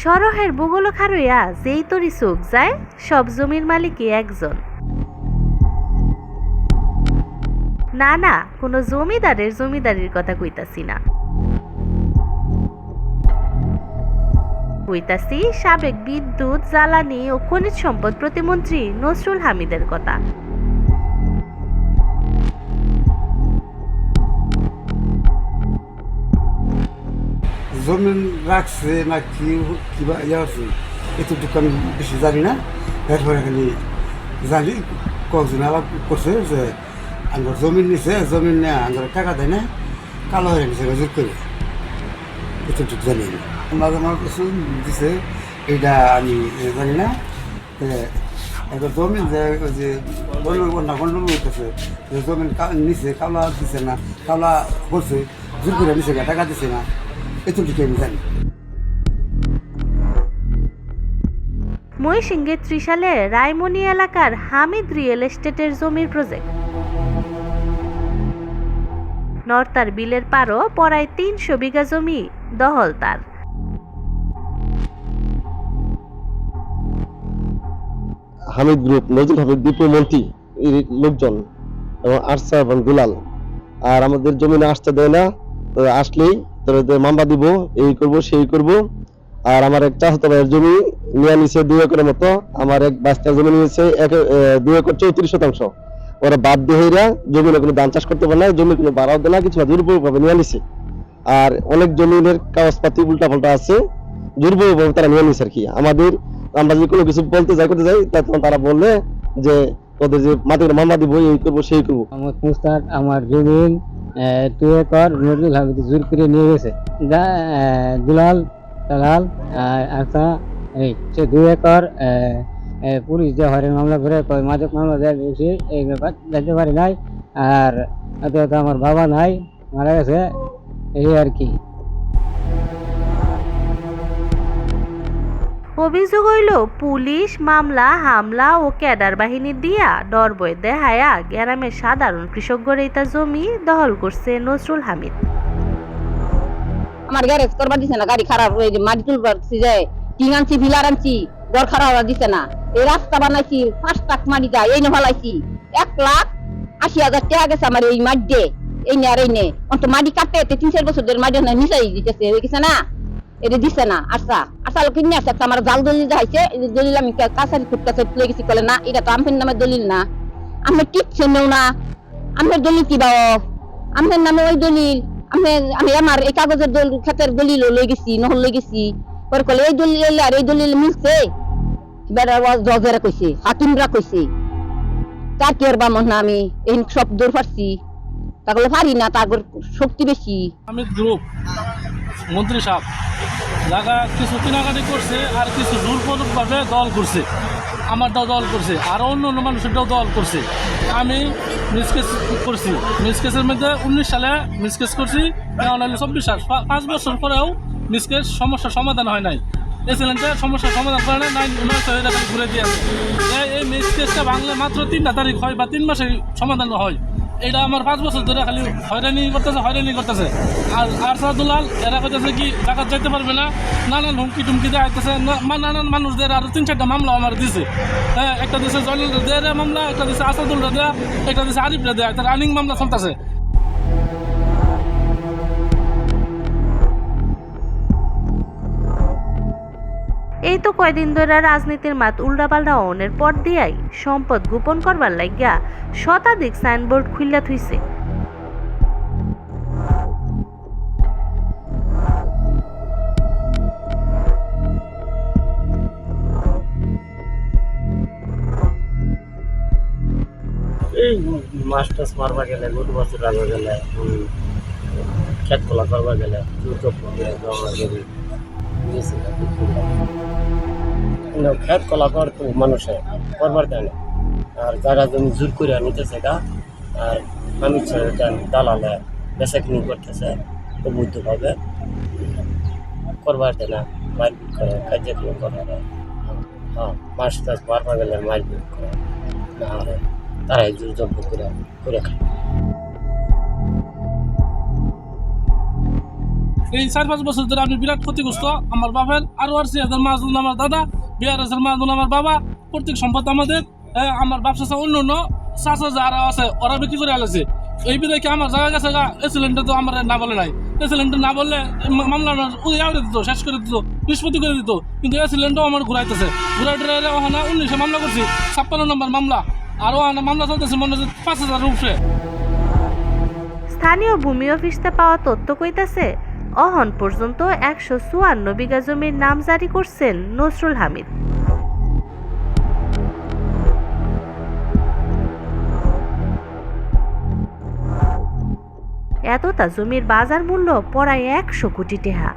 সরহের Bogle খারইয়া যেই তরি চোখ যায় সব জমির মালিকই একজন। না না, কোনো জমিদারের জমিদারির কথা কইতাছি না, কইতাছি সাবেক বিদ্যুৎ, জ্বালানি ও খনিজ সম্পদ প্রতিমন্ত্রী নসরুল হামিদের কথা। জমিন রাখছে না কি কিবা ইয়ে আছে এতটুকু আমি বেশি জানি না। এরপরে খালি জানি কয়েকজন আলাপ করছে যে আমার জমিন নিছে, জমিন নেয় আমার টাকা দেয় না, কালো হয়ে গেছে জোর করে, এতটুকু জানি না। মাঝে আমার কিছু দিছে এইটা আমি জানি না। এবার জমিন যে গন্ডগোল হইতেছে, জমিন নিছে কালা দিছে না, কালা করছে জোর করে নিছে না, টাকা দিছে না, এতটুকু আমি জানি। ময়মনসিংহের ত্রিশালে রায়মনি এলাকার হামিদ রিয়েল এস্টেটের জমির প্রজেক্ট। নর্তার বিলের পারও প্রায় ৩০০ বিঘা জমি দখল তার। হামিদ গ্রুপ, নজরুল হামিদ বিপুমন্ত্রী লোকজন এবং আরসা এবং দুলাল আর আমাদের জমিনে আসতে দেয় না। তো আসলেই তোদের মামলা দিব, এই করব সেই করব। আর আমার এক চাচাতো ভাইয়ের জমি নিয়ে নিছে ২ একরের মতো, আমার এক বাস্তার জমি নিয়েছে ২ একর ৩৪ শতাংশ। ওরা বাধ্য হইরা জমিনে কোনো ধান চাষ করতে পারে না, জমি কোনো বাড়াও দেয় না, কিছু না, দুর্বলভাবে নিয়ে নিছে। আর অনেক জমিনের কাগজপাতি উল্টা পাল্টা আছে, দুর্বলভাবে তারা নিয়ে নিছে আর কি। আমরা যে কোনো কিছু বলতে যাই করতে যাই, তখন তারা বললে যে তোদের যে মাটির মামলা দিব, এই করবো সেই করবো। আমার জমিন 2 একর নজরুল হামিদ জোর করে নিয়ে গেছে। দুলাল তালাল আচ্ছা এই সে 2 একর পুলিশ যে হরেন মামলা করে মাদক মামলা দেয় বেশি, এই ব্যাপার জানতে পারি নাই। আর আমার বাবা নাই, মারা গেছে, এই আর কি। অভিযোগ হইল পুলিশ মামলা হামলা ও ক্যাডার বাহিনী দিয়া ডর বই দেহায়া গ্রামের সাধারণ কৃষকগণ এইটা জমি দখল করছে নসরুল হামিদ। আমার গ্যারেজ করবার দিছে না, গাড়ি খারাপ হয়ে মাটি তুলবার যায়, টিং আনছি, ভিলার আনছি, ঘর খারাপ হওয়া দিছে না। এই রাস্তা বানাইছি 5 টাক মাটি যায়, এই ফেলাইছি 1,80,000 টাকা গেছে আমার এই মাটি দিয়ে, এই নে আর এই নে অন্ত মাটি কাটতে 3-4 বছর ধরে মাটি নিচাই দিতেছে, দেখেছে না, এটা দিছে না। আচ্ছা লোক কিনে আসছে, আমার জাল দলিল যাইছে, এই দলিল আমি কাছারি ফুটকাছে তুলে গেছি, বলে না এটা তো আমের নামের দলিল না, আমি টিপছে নেও না, আমের দলিল কি বাও, আমের নামে ওই দলিল, আমি আমার এই কাগজের ক্ষেতের দলিল লই গেছি, নহল লই গেছি, পরে কলে এই দলিল আর এই দলিল মিলছে, জজেরা কইছে, হাকিমরা কইছে, তার কি আর বামন না, আমি এই সব দূর পারছি, তাহলে পারি না, তার শক্তি বেশি। আমি গ্রুপ মন্ত্রী সাহেব জায়গা কিছু কেনাকাটি করছে, আর কিছু জোরপূর্বকভাবে দল করছে, আমারটাও দল করছে, আর অন্য অন্য মানুষেরটাও দল করছে। আমি মিসকেস করছি, মিসকেসের মধ্যে 19 সালে মিসকেস করছি, 24 সাল 5 বছর পরেও মিসকেস সমস্যার সমাধান হয় নাই। এই চ্যালেঞ্জের সমস্যার সমাধান করে নাই, 9 ঘুরে দিয়ে আছে। এই মিসকেসটা বাংলা মাত্র 3টা তারিখ হয় বা 3 মাসে সমাধান হয়। এটা আমার 5 বছর ধরে খালি হয়রানি করতেছে। আর আরসা দুলাল এরা কইতেছে কি জায়গা যাইতে পারবে না, নানান হুমকি টুমকি দেওয়া হইতেছে, নানান মানুষদের আরো 3-4টা মামলা আমার দিছে। হ্যাঁ, একটা দিছে জয়নুল দেয়া মামলা, একটা দিছে আসাদুল দেয়া, একটা দিছে আরিফ দেয়া, তার রানিং মামলা চলতেছে। এই তো কয়দিন ধরে রাজনীতির মাত উল্টাপাল্টা অনের পর দিয়াই সম্পদ গোপন করবার লাগিয়া শতাধিক সাইনবোর্ড খুইলা থুইছে। এই মাছ টাছ মারবা গেলে, গরু বাছুর রাখবা গেলে, খেত খোলা করবা গেলে, খেত খোলা কর তো মানুষে করবার দেয় না, আর জায়গা জমি জোর করে নিতেছে গা। আর আমি দালালে বেচা কিনি করতেছে, অবৈধভাবে করবার দেয় না, মারপিট করে, কার্যক্রম করে। হ্যাঁ, মাছ টাছ মারবা গেলে মারপিট করে, না হলে তারাই জোর জব্দ করে খায়। এই 4-5 বছর ধরে আমি বিরাট ক্ষতিগ্রস্ত। আমার বাপের আরো আরসি এদের মাহাজন আমার দাদা, বিআরএসের মাহাজন আমার বাবা, প্রত্যেক সম্পদ আমাদের। আমার ব্যবসা অন্য অন্য চাষা যারা আছে ওরা বিক্রি করে আলেছে। এই বিধায়কে আমার জায়গা গেছে এসিলেন্টে তো আমার না বলে নাই, এসিলেন্টে না বললে মামলা দিত, শেষ করে দিত, নিষ্পত্তি করে দিত। কিন্তু এসিলেন্টও আমার ঘুরাইতেছে, ঘুরাই টুরাইলে ওখানে 19-এ মামলা করছি, 56 নম্বর মামলা, আর ওখানে মামলা চলতেছে মনে হচ্ছে 5,000 উপরে। স্থানীয় ভূমি অফিসতে পাওয়া তথ্য কইতাছে অহন পর্যন্ত 154 বিঘা জমির নাম জারি করছেন নসরুল হামিদ। এতটা জমির বাজার মূল্য প্রায় 100 কোটি টাকা।